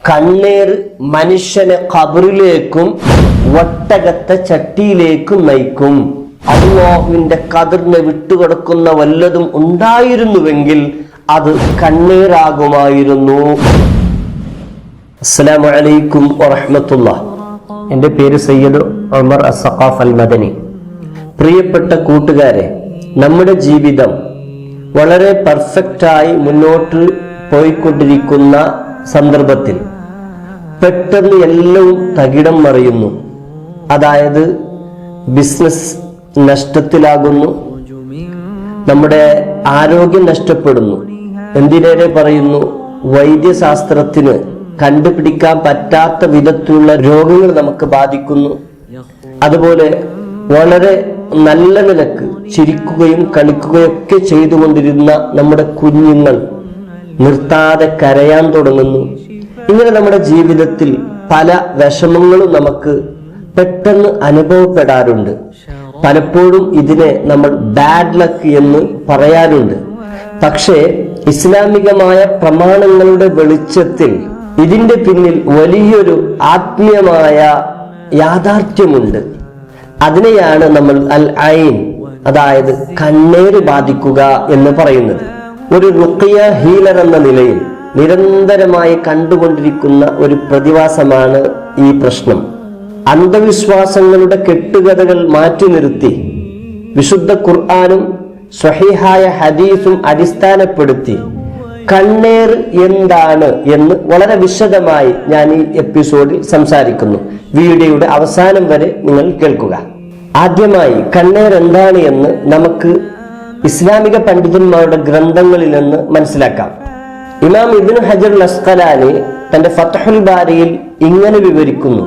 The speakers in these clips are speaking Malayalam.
കണ്ണീർ മനുഷ്യനെ ഖബറിലേക്കും ഒട്ടകത്തെ ചട്ടിയിലേക്കും നയിക്കും. അല്ലാഹുവിന്റെ ഖദറിനെ വിട്ടുകിടക്കുന്ന വല്ലതും ഉണ്ടായിരുന്നുവെങ്കിൽ അത് കണ്ണീരാകുമായിരുന്നു. അസ്സലാമു അലൈക്കും വറഹ്മത്തുള്ളാഹി. എൻ്റെ പേര് സയ്യിദ് ഉമർ അസ്സഖാഫ് അൽ മദനി. പ്രിയപ്പെട്ട കൂട്ടുകാരെ, നമ്മുടെ ജീവിതം വളരെ പെർഫെക്റ്റായി മുന്നോട്ട് പോയിക്കൊണ്ടിരിക്കുന്ന സന്ദർഭത്തിൽ പെട്ടെന്ന് എല്ലാം തകിടം മറിയുന്നു. അതായത് ബിസിനസ് നഷ്ടത്തിലാകുന്നു, നമ്മുടെ ആരോഗ്യം നഷ്ടപ്പെടുന്നു. എന്തിനേറെ പറയുന്നു, വൈദ്യശാസ്ത്രത്തിന് കണ്ടുപിടിക്കാൻ പറ്റാത്ത വിധത്തിലുള്ള രോഗങ്ങൾ നമുക്ക് ബാധിക്കുന്നു. അതുപോലെ വളരെ നല്ല നിലക്ക് ചിരിക്കുകയും കളിക്കുകയൊക്കെ ചെയ്തുകൊണ്ടിരുന്ന നമ്മുടെ കുഞ്ഞുങ്ങൾ നിർത്താതെ കരയാൻ തുടങ്ങുന്നു. ഇങ്ങനെ നമ്മുടെ ജീവിതത്തിൽ പല വിഷമങ്ങളും നമുക്ക് പെട്ടെന്ന് അനുഭവപ്പെടാറുണ്ട്. പലപ്പോഴും ഇതിനെ നമ്മൾ ബാഡ് ലക്ക് എന്ന് പറയാറുണ്ട്. പക്ഷേ ഇസ്ലാമികമായ പ്രമാണങ്ങളുടെ വെളിച്ചത്തിൽ ഇതിന്റെ പിന്നിൽ വലിയൊരു ആത്മീയമായ യാഥാർത്ഥ്യമുണ്ട്. അതിനെയാണ് നമ്മൾ അൽ ഐൻ, അതായത് കണ്ണീര് ബാധിക്കുക എന്ന് പറയുന്നത്. ഒരു റുഖിയ ഹീലർ എന്ന നിലയിൽ നിരന്തരമായി കണ്ടുകൊണ്ടിരിക്കുന്ന ഒരു പ്രതിഭാസമാണ് ഈ പ്രശ്നം. അന്ധവിശ്വാസങ്ങളുടെ കെട്ടുകഥകൾ മാറ്റി നിർത്തി വിശുദ്ധ ഖുർആനും സ്വഹീഹായ ഹദീസും അടിസ്ഥാനപ്പെടുത്തി കണ്ണീർ എന്താണ് എന്ന് വളരെ വിശദമായി ഞാൻ ഈ എപ്പിസോഡിൽ സംസാരിക്കുന്നു. വീഡിയോയുടെ അവസാനം വരെ നിങ്ങൾ കേൾക്കുക. ആദ്യമായി കണ്ണീർ എന്താണ് എന്ന് നമുക്ക് ഇസ്ലാമിക പണ്ഡിതന്മാരുടെ ഗ്രന്ഥങ്ങളിൽ നിന്ന് മനസ്സിലാക്കാം. ഇമാം ഇബ്നു ഹജർ അസ്ഖലാനി തന്റെ ഫത്ഹുൽ ബാരിയിൽ ഇങ്ങനെ വിവരിക്കുന്നു: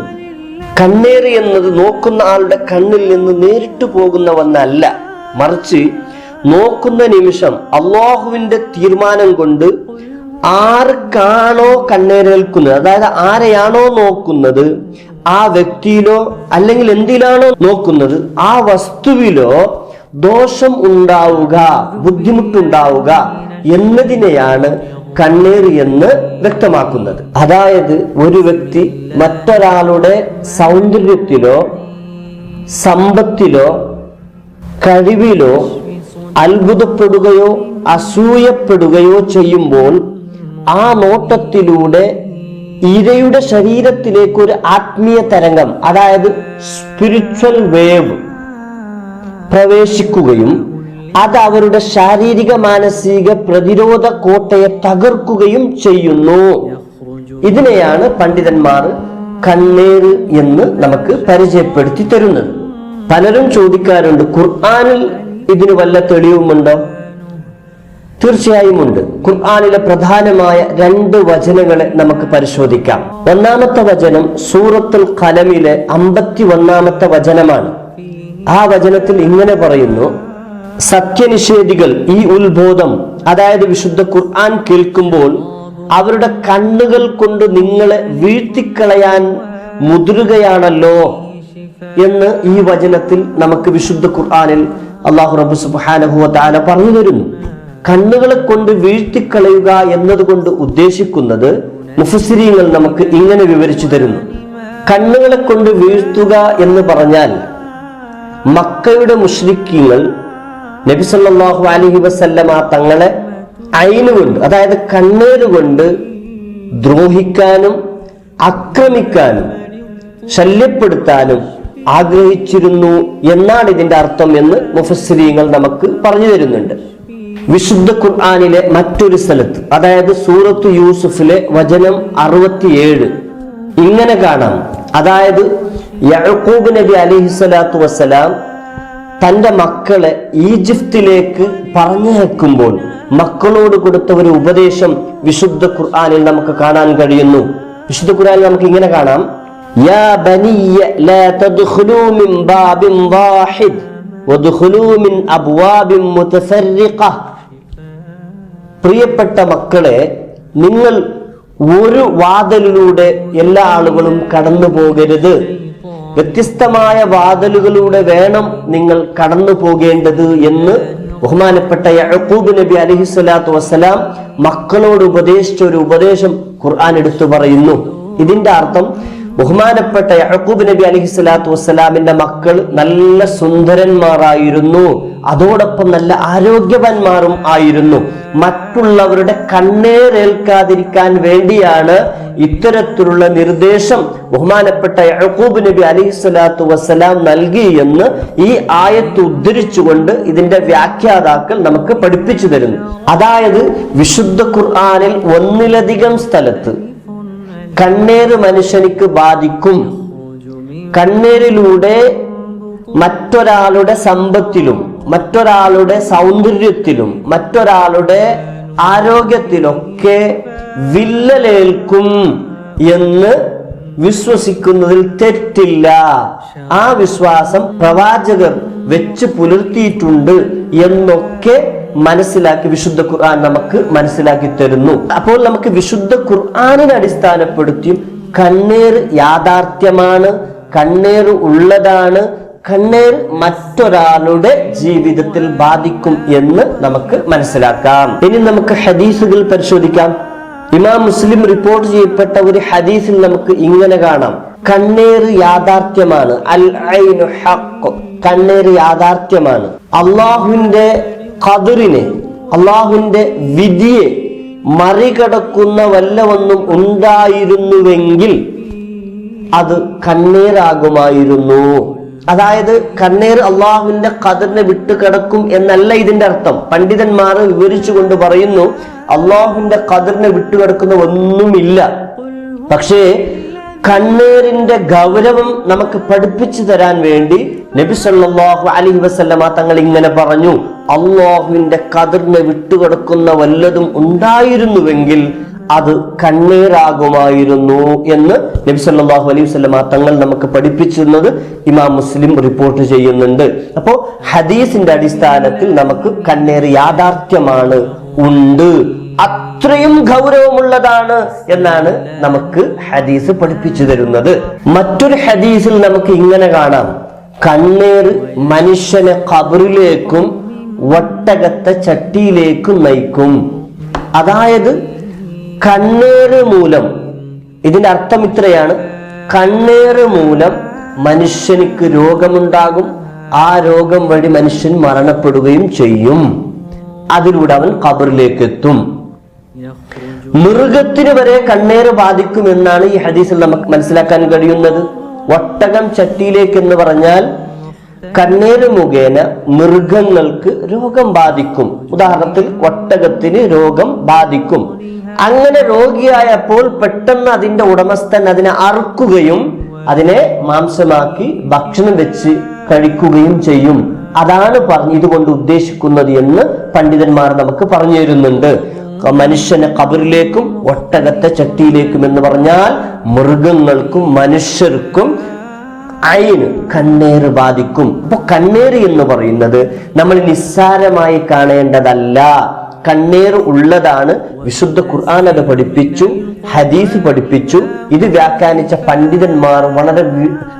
കണ്ണീർ എന്നത് നോക്കുന്ന ആളുടെ കണ്ണിൽ നിന്ന് നേരിട്ട് പോകുന്ന ഒന്നല്ല, മറിച്ച് നോക്കുന്ന നിമിഷം അല്ലാഹുവിന്റെ തീരുമാനം കൊണ്ട് ആർക്കാണോ കണ്ണീരേൽക്കുന്നത്, അതായത് ആരെയാണോ നോക്കുന്നത് ആ വ്യക്തിയിലോ അല്ലെങ്കിൽ എന്തിലാണോ നോക്കുന്നത് ആ വസ്തുവിലോ ദോഷം ഉണ്ടാവുക, ബുദ്ധിമുട്ടുണ്ടാവുക എന്നതിനെയാണ് കണ്ണീർ എന്ന് വ്യക്തമാക്കുന്നത്. അതായത് ഒരു വ്യക്തി മറ്റൊരാളുടെ സൗന്ദര്യത്തിലോ സമ്പത്തിലോ കഴിവിലോ അത്ഭുതപ്പെടുകയോ അസൂയപ്പെടുകയോ ചെയ്യുമ്പോൾ ആ നോട്ടത്തിലൂടെ ഇരയുടെ ശരീരത്തിലേക്ക് ഒരു ആത്മീയ തരംഗം, അതായത് സ്പിരിച്വൽ വേവ് പ്രവേശിക്കുകയും അത് അവരുടെ ശാരീരിക മാനസിക പ്രതിരോധ കോട്ടയെ തകർക്കുകയും ചെയ്യുന്നു. ഇതിനെയാണ് പണ്ഡിതന്മാർ കണ്ണീർ എന്ന് നമുക്ക് പരിചയപ്പെടുത്തി തരുന്നത്. പലരും ചോദിക്കാറുണ്ട്, ഖുർആനിൽ ഇതിന് വല്ല തെളിവുമുണ്ടോ? തീർച്ചയായും ഉണ്ട്. ഖുർആനിലെ പ്രധാനമായ 2 വചനങ്ങളെ നമുക്ക് പരിശോധിക്കാം. ഒന്നാമത്തെ വചനം സൂറത്തുൽ ഖലമിലെ 51-ാമത്തെ വചനമാണ്. ആ വചനത്തിൽ ഇങ്ങനെ പറയുന്നു: സത്യനിഷേധികൾ ഈ ഉത്ബോധം, അതായത് വിശുദ്ധ ഖുർആൻ കേൾക്കുമ്പോൾ അവരുടെ കണ്ണുകൾ കൊണ്ട് നിങ്ങളെ വീഴ്ത്തിക്കളയാൻ മുതിരുകയാണല്ലോ എന്ന് ഈ വചനത്തിൽ നമുക്ക് വിശുദ്ധ ഖുർആനിൽ അല്ലാഹു റബ്ബ് സുബ്ഹാനഹു വ തആല പറഞ്ഞു തരുന്നു. കണ്ണുകളെ കൊണ്ട് വീഴ്ത്തിക്കളയുക എന്നതുകൊണ്ട് ഉദ്ദേശിക്കുന്നത് മുഫസ്സിരീങ്ങൾ നമുക്ക് ഇങ്ങനെ വിവരിച്ചു തരുന്നു. കണ്ണുകളെ കൊണ്ട് വീഴ്ത്തുക എന്ന് പറഞ്ഞാൽ മക്കയുടെ മുശ്രിക്കീങ്ങൾ നബി സല്ലല്ലാഹു അലൈഹി വസല്ലമ തങ്ങളെ ഐന് കൊണ്ട്, അതായത് കണ്ണീർ കൊണ്ട് ദ്രോഹിക്കാനും ആക്രമിക്കാനും ശല്യപ്പെടുത്താനും ആഗ്രഹിച്ചിരുന്നു എന്നാണ് ഇതിന്റെ അർത്ഥം എന്ന് മുഫസ്സിരീങ്ങൾ നമുക്ക് പറഞ്ഞു തരുന്നുണ്ട്. വിശുദ്ധ ഖുർആനിലെ മറ്റൊരു സ്ഥലത്ത്, അതായത് സൂറത്തു യൂസുഫിലെ വചനം 67 ഇങ്ങനെ കാണാം. അതായത് യഅഖൂബ് നബി അലൈഹിസ്സലാത്തു വസ്സലാം തന്റെ മക്കളെ ഈജിപ്തിലേക്ക് പറഞ്ഞയക്കുമ്പോൾ മക്കളോട് കൊടുത്ത ഒരു ഉപദേശം വിശുദ്ധ ഖുർആനിൽ നമുക്ക് കാണാൻ കഴിയുന്നു. വിശുദ്ധ ഖുർആനിൽ നമുക്ക് ഇങ്ങനെ കാണാം: യാ ബനിയ ലാ തദ്ഖുലൂ മിൻ ബാബിൻ വാഹിദ് വദ്ഖുലൂ മിൻ അബ്വാബിൻ മുതഫർരിഖ. പ്രിയപ്പെട്ട മക്കളെ, നിങ്ങൾ ഒരു വാതിലിലൂടെ എല്ലാ ആളുകളും കടന്നു പോകരുത്, വ്യത്യസ്തമായ വാതിലുകളിലൂടെ വേണം നിങ്ങൾ കടന്നു പോകേണ്ടത് എന്ന് ബഹുമാനപ്പെട്ട യഅഖൂബ് നബി അലൈഹിസ്സലാത്തു വസ്സലാം മക്കളോട് ഉപദേശിച്ച ഒരു ഉപദേശം ഖുർആൻ എടുത്തു പറയുന്നു. ഇതിന്റെ അർത്ഥം ബഹുമാനപ്പെട്ട യഅഖൂബ് നബി അലൈഹിസ്സലാത്തു വസ്സലാമിന്റെ മക്കൾ നല്ല സുന്ദരന്മാരായിരുന്നു, അതോടൊപ്പം നല്ല ആരോഗ്യവാന്മാരും ആയിരുന്നു. മറ്റുള്ളവരുടെ കണ്ണേറേൽക്കാതിരിക്കാൻ വേണ്ടിയാണ് ഇത്തരത്തിലുള്ള നിർദ്ദേശം ബഹുമാനപ്പെട്ട യഅഖൂബ് നബി അലൈഹിസ്സലാത്തു വസ്സലാം നൽകി എന്ന് ഈ ആയത്ത് ഉദ്ധരിച്ചുകൊണ്ട് ഇതിന്റെ വ്യാഖ്യാതാക്കൾ നമുക്ക് പഠിപ്പിച്ചു തരുന്നു. അതായത് വിശുദ്ധ ഖുർആനിൽ ഒന്നിലധികം സ്ഥലത്ത് കണ്ണേറ് മനുഷ്യനിക്ക് ബാധിക്കും, കണ്ണേറിലൂടെ മറ്റൊരാളുടെ സമ്പത്തിലും മറ്റൊരാളുടെ സൗന്ദര്യത്തിലും മറ്റൊരാളുടെ ആരോഗ്യത്തിലൊക്കെ വില്ലലേൽക്കും എന്ന് വിശ്വസിക്കുന്നതിൽ തെറ്റില്ല. ആ വിശ്വാസം പ്രവാചകർ വെച്ച് പുലർത്തിയിട്ടുണ്ട് എന്നൊക്കെ മനസ്സിലാക്കി വിശുദ്ധ ഖുർആൻ നമുക്ക് മനസ്സിലാക്കി തരുന്നു. അപ്പോൾ നമുക്ക് വിശുദ്ധ ഖുർആനിനെ അടിസ്ഥാനപ്പെടുത്തിയും കണ്ണേർ യാഥാർത്ഥ്യമാണ്, കണ്ണേർ ഉള്ളതാണ്, കണ്ണേർ മറ്റൊരാളുടെ ജീവിതത്തിൽ ബാധിക്കും എന്ന് നമുക്ക് മനസ്സിലാക്കാം. ഇനി നമുക്ക് ഹദീസുകൾ പരിശോധിക്കാം. ഇമാം മുസ്ലിം റിപ്പോർട്ട് ചെയ്യപ്പെട്ട ഒരു ഹദീസിൽ നമുക്ക് ഇങ്ങനെ കാണാം: കണ്ണേർ യാഥാർത്ഥ്യമാണ്, അൽ ഐനു ഹഖ്, കണ്ണേർ യാഥാർത്ഥ്യമാണ്. അള്ളാഹുവിന്റെ ഖദറിനെ, അള്ളാഹുവിന്റെ വിധിയെ മറികടക്കുന്ന വല്ലവൊന്നും ഉണ്ടായിരുന്നുവെങ്കിൽ അത് കണ്ണേറാകുമായിരുന്നു. അതായത് കണ്ണേർ അള്ളാഹുവിന്റെ ഖദറിനെ വിട്ടുകിടക്കും എന്നല്ല ഇതിന്റെ അർത്ഥം. പണ്ഡിതന്മാർ വിവരിച്ചുകൊണ്ട് പറയുന്നു, അള്ളാഹുവിന്റെ ഖദറിനെ വിട്ടുകിടക്കുന്ന ഒന്നുമില്ല. പക്ഷേ കണ്ണേറിന്റെ ഗൗരവം നമുക്ക് പഠിപ്പിച്ചു തരാൻ വേണ്ടി നബി സല്ലല്ലാഹു അലൈഹി വസല്ലമ തങ്ങൾ ഇങ്ങനെ പറഞ്ഞു: അള്ളാഹുവിന്റെ ഖദറിനെ വിട്ടുകിടക്കുന്ന വല്ലതും ഉണ്ടായിരുന്നുവെങ്കിൽ അത് കണ്ണീറാകുമായിരുന്നു എന്ന് നബി സല്ലല്ലാഹു അലൈഹി വസല്ലമ തങ്ങൾ നമുക്ക് പഠിപ്പിച്ചിരുന്നത് ഇമാം മുസ്ലിം റിപ്പോർട്ട് ചെയ്യുന്നുണ്ട്. അപ്പോൾ ഹദീസിന്റെ അടിസ്ഥാനത്തിൽ നമുക്ക് കണ്ണീർ യാഥാർത്ഥ്യമാണ്, ഉണ്ട്, അത്രയും ഗൗരവമുള്ളതാണ് എന്നാണ് നമുക്ക് ഹദീസ് പഠിപ്പിച്ചു തരുന്നത്. മറ്റൊരു ഹദീസിൽ നമുക്ക് ഇങ്ങനെ കാണാം: കണ്ണീർ മനുഷ്യനെ ഖബറിലേക്കും ഒട്ടകത്തെ ചട്ടിയിലേക്കും നയിക്കും. അതായത് കണ്ണേറ് മൂലം, ഇതിന്റെ അർത്ഥം ഇത്രയാണ്: കണ്ണേറ് മൂലം മനുഷ്യനിക്ക് രോഗമുണ്ടാകും, ആ രോഗം വഴി മനുഷ്യൻ മരണപ്പെടുകയും ചെയ്യും, അതിലൂടെ അവൻ ഖബറിലേക്ക് എത്തും. മൃഗത്തിന് വരെ കണ്ണേറ് ബാധിക്കുമെന്നാണ് ഈ ഹദീസിൽ നമുക്ക് മനസ്സിലാക്കാൻ കഴിയുന്നത്. ഒട്ടകം ചട്ടിയിലേക്ക് എന്ന് പറഞ്ഞാൽ കണ്ണേറ് മുഖേന മൃഗങ്ങൾക്ക് രോഗം ബാധിക്കും. ഉദാഹരണത്തിൽ ഒട്ടകത്തിന് രോഗം ബാധിക്കും. അങ്ങനെ രോഗിയായപ്പോൾ പെട്ടെന്ന് അതിന്റെ ഉടമസ്ഥൻ അതിനെ അറുക്കുകയും അതിനെ മാംസമാക്കി ഭക്ഷണം വെച്ച് കഴിക്കുകയും ചെയ്യും. അതാണ് ഇതുകൊണ്ട് ഉദ്ദേശിക്കുന്നത് എന്ന് പണ്ഡിതന്മാർ നമുക്ക് പറഞ്ഞു തരുന്നുണ്ട്. മനുഷ്യനെ ഖബറിലേക്കും ഒട്ടകത്തെ ചട്ടിയിലേക്കും എന്ന് പറഞ്ഞാൽ മൃഗങ്ങൾക്കും മനുഷ്യർക്കും ഐന് കണ്ണേറ് ബാധിക്കും. അപ്പൊ കണ്ണേറ് എന്ന് പറയുന്നത് നമ്മൾ നിസ്സാരമായി കാണേണ്ടതല്ല. കണ്ണേറ് ഉള്ളതാണ്. വിശുദ്ധ ഖുർആൻ അത് പഠിപ്പിച്ചു, ഹദീസ് പഠിപ്പിച്ചു. ഇത് വ്യാഖ്യാനിച്ച പണ്ഡിതന്മാർ വളരെ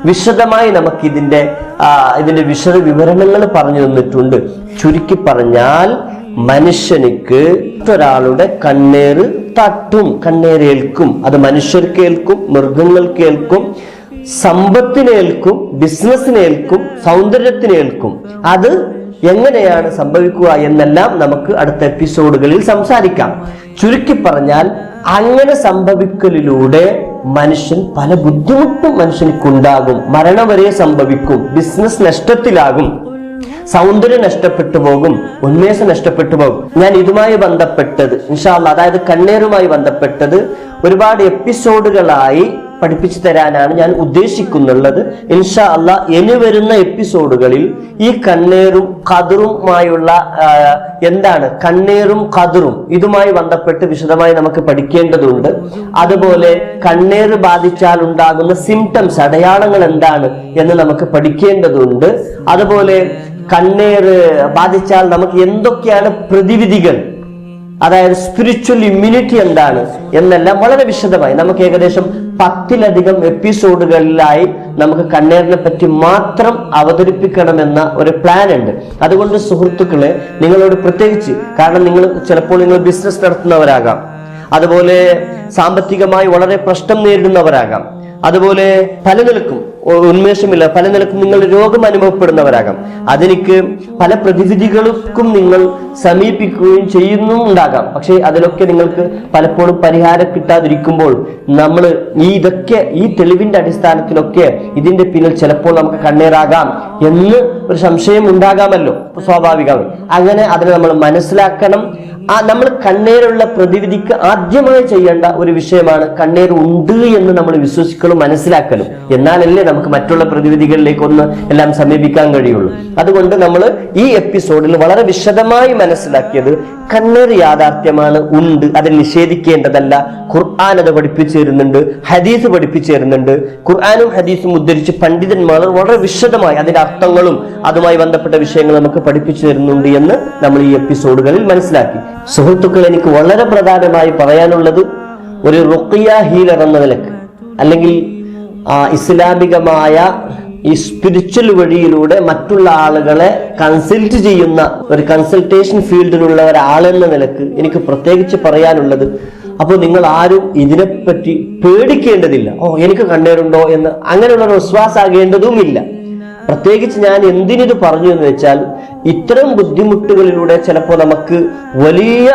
വിശദമായി നമുക്ക് ഇതിന്റെ വിശദ വിവരണങ്ങൾ പറഞ്ഞു തന്നിട്ടുണ്ട്. ചുരുക്കി പറഞ്ഞാൽ മനുഷ്യനിക്ക് ഒരാളുടെ കണ്ണേറ് തട്ടും, കണ്ണേറേൽക്കും. അത് മനുഷ്യർക്കേൽക്കും, മൃഗങ്ങൾക്കേൽക്കും, സമ്പത്തിനേൽക്കും, ബിസിനസ്സിനേൽക്കും, സൗന്ദര്യത്തിനേൽക്കും. അത് എങ്ങനെയാണ് സംഭവിക്കുക എന്നെല്ലാം നമുക്ക് അടുത്ത എപ്പിസോഡുകളിൽ സംസാരിക്കാം. ചുരുക്കി പറഞ്ഞാൽ അങ്ങനെ സംഭവിക്കലിലൂടെ മനുഷ്യൻ പല ബുദ്ധിമുട്ടും മനുഷ്യനിക്കുണ്ടാകും. മരണം വരെ സംഭവിക്കും. ബിസിനസ് നഷ്ടത്തിലാകും, സൗന്ദര്യം നഷ്ടപ്പെട്ടു പോകും, ഉന്മേഷം നഷ്ടപ്പെട്ടു പോകും. ഞാൻ ഇതുമായി ബന്ധപ്പെട്ടത് ഇൻഷാ അല്ലാഹ്, അതായത് കണ്ണേറുമായി ബന്ധപ്പെട്ടത് ഒരുപാട് എപ്പിസോഡുകളായി പഠിപ്പിച്ചു തരാനാണ് ഞാൻ ഉദ്ദേശിക്കുന്നുള്ളത്. ഇൻഷാ അല്ലാഹ് ഇനി വരുന്ന എപ്പിസോഡുകളിൽ ഈ കണ്ണേറും ഖദറുമായുള്ള എന്താണ് കണ്ണേറും ഖദറും ഇതുമായി ബന്ധപ്പെട്ട് വിശദമായി നമുക്ക് പഠിക്കേണ്ടതുണ്ട്. അതുപോലെ കണ്ണേറ് ബാധിച്ചാൽ ഉണ്ടാകുന്ന സിംറ്റംസ്, അടയാളങ്ങൾ എന്താണ് എന്ന് നമുക്ക് പഠിക്കേണ്ടതുണ്ട്. അതുപോലെ കണ്ണേറ് ബാധിച്ചാൽ നമുക്ക് എന്തൊക്കെയാണ് പ്രതിവിധികൾ, അതായത് സ്പിരിച്വൽ ഇമ്മ്യൂണിറ്റി എന്താണ് എന്നെല്ലാം വളരെ വിശദമായി നമുക്ക് ഏകദേശം 10-ലധികം എപ്പിസോഡുകളിലായി നമുക്ക് കണ്ണേറിനെ പറ്റി മാത്രം അവതരിപ്പിക്കണമെന്ന ഒരു പ്ലാൻ ഉണ്ട്. അതുകൊണ്ട് സുഹൃത്തുക്കളെ, നിങ്ങളോട് പ്രത്യേകിച്ച്, കാരണം ചിലപ്പോൾ നിങ്ങൾ ബിസിനസ് നടത്തുന്നവരാകാം, അതുപോലെ സാമ്പത്തികമായി വളരെ പ്രശ്നം നേരിടുന്നവരാകാം, അതുപോലെ പല നിലക്കും ഉന്മേഷമില്ല, പല നിലക്കും നിങ്ങൾ രോഗം അനുഭവപ്പെടുന്നവരാകാം. അതെനിക്ക് പല പ്രതിവിധികൾക്കും നിങ്ങൾ സമീപിക്കുകയും ചെയ്യുന്നുണ്ടാകാം. പക്ഷെ അതിലൊക്കെ നിങ്ങൾക്ക് പലപ്പോഴും പരിഹാരം കിട്ടാതിരിക്കുമ്പോൾ നമ്മൾ ഈ തെളിവിന്റെ അടിസ്ഥാനത്തിലൊക്കെ ഇതിന്റെ പിന്നിൽ ചിലപ്പോൾ നമുക്ക് കണ്ണീറാകാം എന്ന് ഒരു സംശയം ഉണ്ടാകാമല്ലോ, സ്വാഭാവികമാണ്. അങ്ങനെ അതിനെ നമ്മൾ മനസ്സിലാക്കണം. നമ്മൾ കണ്ണീരുള്ള പ്രതിവിധിക്ക് ആദ്യമായി ചെയ്യേണ്ട ഒരു വിഷയമാണ് കണ്ണീർ ഉണ്ട് എന്ന് നമ്മൾ വിശ്വസിക്കലും മനസ്സിലാക്കലും. എന്നാലല്ലേ നമുക്ക് മറ്റുള്ള പ്രതിവിധികളിലേക്ക് ഒന്ന് എല്ലാം സമീപിക്കാൻ കഴിയുള്ളൂ. അതുകൊണ്ട് നമ്മൾ ഈ എപ്പിസോഡിൽ വളരെ വിശദമായി മനസ്സിലാക്കിയത് കണ്ണീർ യാഥാർത്ഥ്യമാണ്, ഉണ്ട്, അത് നിഷേധിക്കേണ്ടതല്ല. ഖുർആൻ അത് പഠിപ്പിച്ചു തരുന്നുണ്ട്, ഹദീസ് പഠിപ്പിച്ചു തരുന്നുണ്ട്. ഖുർആനും ഹദീസും ഉദ്ധരിച്ച് പണ്ഡിതന്മാർ വളരെ വിശദമായി അതിന്റെ അർത്ഥങ്ങളും അതുമായി ബന്ധപ്പെട്ട വിഷയങ്ങൾ നമുക്ക് പഠിപ്പിച്ചു തരുന്നുണ്ട് എന്ന് നമ്മൾ ഈ എപ്പിസോഡുകളിൽ മനസ്സിലാക്കി. സുഹൃത്തുക്കൾ, എനിക്ക് വളരെ പ്രധാനമായി പറയാനുള്ളത്, ഒരു റുഖിയ ഹീലർ എന്ന നിലക്ക്, അല്ലെങ്കിൽ ഇസ്ലാമികമായ ഈ സ്പിരിച്വൽ വഴിയിലൂടെ മറ്റുള്ള ആളുകളെ കൺസൾട്ട് ചെയ്യുന്ന ഒരു കൺസൾട്ടേഷൻ ഫീൽഡിലുള്ള ഒരാളെന്ന നിലക്ക് എനിക്ക് പ്രത്യേകിച്ച് പറയാനുള്ളത്, അപ്പോൾ നിങ്ങൾ ആരും ഇതിനെപ്പറ്റി പേടിക്കേണ്ടതില്ല. എനിക്ക് കണ്ണീരുണ്ടോ എന്ന് അങ്ങനെയുള്ള ഒരു വിശ്വാസമാകേണ്ടതുമില്ല. പ്രത്യേകിച്ച് ഞാൻ എന്തിനിത് പറഞ്ഞു എന്ന് വെച്ചാൽ, ഇത്തരം ബുദ്ധിമുട്ടുകളിലൂടെ ചിലപ്പോൾ നമുക്ക് വലിയ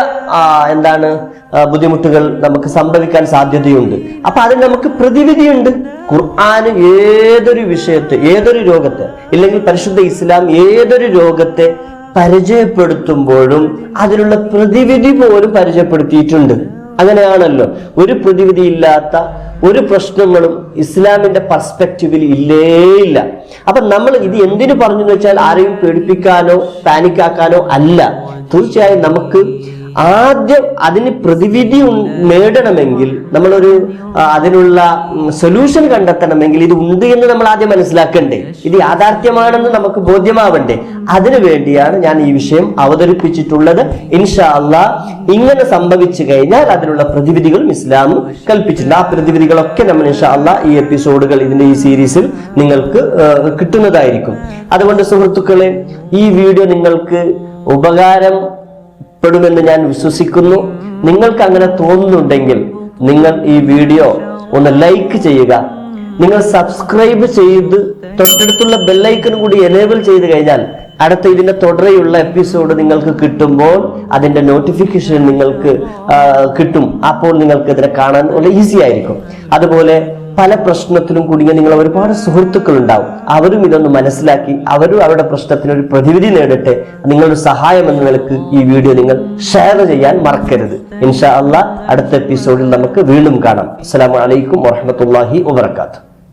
ബുദ്ധിമുട്ടുകൾ നമുക്ക് സംഭവിക്കാൻ സാധ്യതയുണ്ട്. അപ്പൊ അതിന് നമുക്ക് പ്രതിവിധിയുണ്ട്. ഖുർആന് ഏതൊരു വിഷയത്തെ, ഏതൊരു രോഗത്തെ, ഇല്ലെങ്കിൽ പരിശുദ്ധ ഇസ്ലാം ഏതൊരു രോഗത്തെ പരിചയപ്പെടുത്തുമ്പോഴും അതിനുള്ള പ്രതിവിധി പോലും പരിചയപ്പെടുത്തിയിട്ടുണ്ട്. അങ്ങനെയാണല്ലോ, ഒരു പ്രതിവിധി ഇല്ലാത്ത ഒരു പ്രശ്നങ്ങളും ഇസ്ലാമിന്റെ പെർസ്പെക്റ്റീവിൽ ഇല്ല. അപ്പൊ നമ്മൾ ഇത് എന്തിനു പറഞ്ഞു എന്ന് വെച്ചാൽ ആരെയും പേടിപ്പിക്കാനോ പാനിക്കാക്കാനോ അല്ല. തീർച്ചയായും നമുക്ക് ആദ്യം അതിന് പ്രതിവിധി നേടണമെങ്കിൽ, നമ്മളൊരു അതിനുള്ള സൊല്യൂഷൻ കണ്ടെത്തണമെങ്കിൽ ഇത് ഉണ്ട് എന്ന് നമ്മൾ ആദ്യം മനസ്സിലാക്കണ്ടേ, ഇത് യാഥാർത്ഥ്യമാണെന്ന് നമുക്ക് ബോധ്യമാവണ്ടേ. അതിനു വേണ്ടിയാണ് ഞാൻ ഈ വിഷയം അവതരിപ്പിച്ചിട്ടുള്ളത്. ഇൻഷാ അല്ലാഹ് ഇങ്ങനെ സംഭവിച്ചു കഴിഞ്ഞാൽ അതിനുള്ള പ്രതിവിധികളും ഇസ്ലാം കൽപ്പിച്ചിട്ടുണ്ട്. ആ പ്രതിവിധികളൊക്കെ നമ്മൾ ഇൻഷാ അല്ലാഹ് ഈ എപ്പിസോഡുകൾ, ഇതിന്റെ ഈ സീരീസിൽ നിങ്ങൾക്ക് കിട്ടുന്നതായിരിക്കും. അതുകൊണ്ട് സുഹൃത്തുക്കളെ, ഈ വീഡിയോ നിങ്ങൾക്ക് ഉപകാരപ്പെടുമെന്ന് ഞാൻ വിശ്വസിക്കുന്നു. നിങ്ങൾക്ക് അങ്ങനെ തോന്നുന്നുണ്ടെങ്കിൽ നിങ്ങൾ ഈ വീഡിയോ ഒന്ന് ലൈക്ക് ചെയ്യുക. നിങ്ങൾ സബ്സ്ക്രൈബ് ചെയ്ത് തൊട്ടടുത്തുള്ള ബെല്ലൈക്കൺ കൂടി എനേബിൾ ചെയ്ത് കഴിഞ്ഞാൽ അടുത്ത ഇതിന്റെ തുടരെയുള്ള എപ്പിസോഡ് നിങ്ങൾക്ക് കിട്ടുമ്പോൾ അതിന്റെ നോട്ടിഫിക്കേഷൻ നിങ്ങൾക്ക് കിട്ടും. അപ്പോൾ നിങ്ങൾക്ക് ഇതിനെ കാണാൻ വളരെ ഈസി ആയിരിക്കും. അതുപോലെ പല പ്രശ്നത്തിലും കുടുങ്ങിയ നിങ്ങൾ ഒരുപാട് സുഹൃത്തുക്കൾ ഉണ്ടാവും. അവരും ഇതൊന്ന് മനസ്സിലാക്കി അവരും അവരുടെ പ്രശ്നത്തിന് ഒരു പ്രതിവിധി നേടട്ടെ. നിങ്ങളുടെ സഹായം എന്ന നിലക്ക് ഈ വീഡിയോ നിങ്ങൾ ഷെയർ ചെയ്യാൻ മറക്കരുത്. ഇൻഷാ അല്ലാഹ് അടുത്ത എപ്പിസോഡിൽ നമുക്ക് വീണ്ടും കാണാം. അസ്സലാമു അലൈക്കും വറഹ്മത്തുള്ളാഹി വബറകാതുഹു.